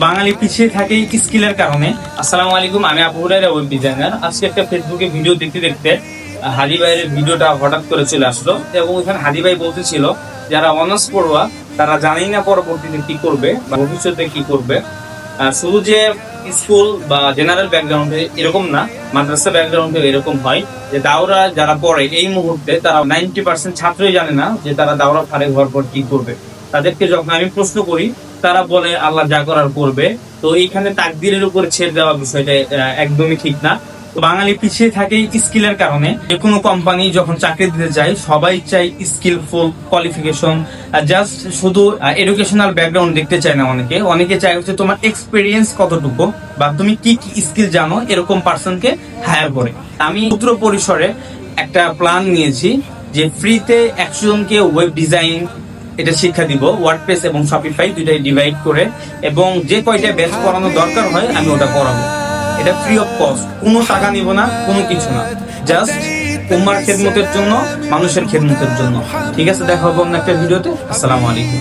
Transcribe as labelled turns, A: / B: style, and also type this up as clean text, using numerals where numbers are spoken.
A: বাঙালি পিছিয়ে থাকে স্কিলের কারণে। আসসালামু আলাইকুম, আমি আবু হুরায়রা, ওয়েব ডিজাইনার। আজকে একটা ফেসবুকে ভিডিও দেখতে দেখতে হাদি ভাইয়ের ভিডিওটা হঠাৎ করে চলে আসলো এবং ওখানে হাদি ভাই বলতেছিল যারা অনার্স পড়ুয়া তারা জানেই না পরবর্তীতে কি করবে বা ভবিষ্যতে কি করবে। শুধু যে স্কুল বা জেনারেল ব্যাকগ্রাউন্ডে এরকম না, মাদ্রাসা ব্যাকগ্রাউন্ডে এরকম হয় যে দাওরা যারা পড়ে এই মুহূর্তে তারা 90% ছাত্রই জানে না যে তারা দাওরা ফারেক হওয়ার পর কি করবে। তাদেরকে যখন আমি প্রশ্ন করি তারা বলে আল্লাহ যা করার করবে। তো এইখানে তাকদিরের উপর ছেড়ে দেওয়া বিষয়টা একদমই ঠিক না। তো বাঙালি পিছিয়ে থাকে স্কিলের কারণে। যে কোনো কোম্পানি যখন চাকরি দিতে চায় সবাই চায় স্কিলফুল কোয়ালিফিকেশন, জাস্ট শুধু এডুকেশনাল ব্যাকগ্রাউন্ড দেখতে চায় না। অনেকে চায় হচ্ছে তোমার এক্সপিরিয়েন্স কতটুকু বা তুমি কি কি স্কিল জানো, এরকম পার্সনকে হায়ার করে। আমি ক্ষুদ্র পরিসরে একটা প্ল্যান নিয়েছি যে ফ্রিতে 100 জনকে ওয়েব ডিজাইন এটা শিক্ষা দিব, ওয়ার্ডপ্রেস এবং শপিফাই দুইটাই ডিভাইড করে, এবং যে কয়টা ব্যাচ করানো দরকার হয় আমি ওটা করাবো। এটা ফ্রি অফ কস্ট, কোনো টাকা নিব না, কোনো কিছু না, জাস্ট তোমার খেদমতের জন্য, মানুষের খেদমতের জন্য। ঠিক আছে, দেখা হবে অন্য একটা ভিডিওতে। আসসালামু আলাইকুম।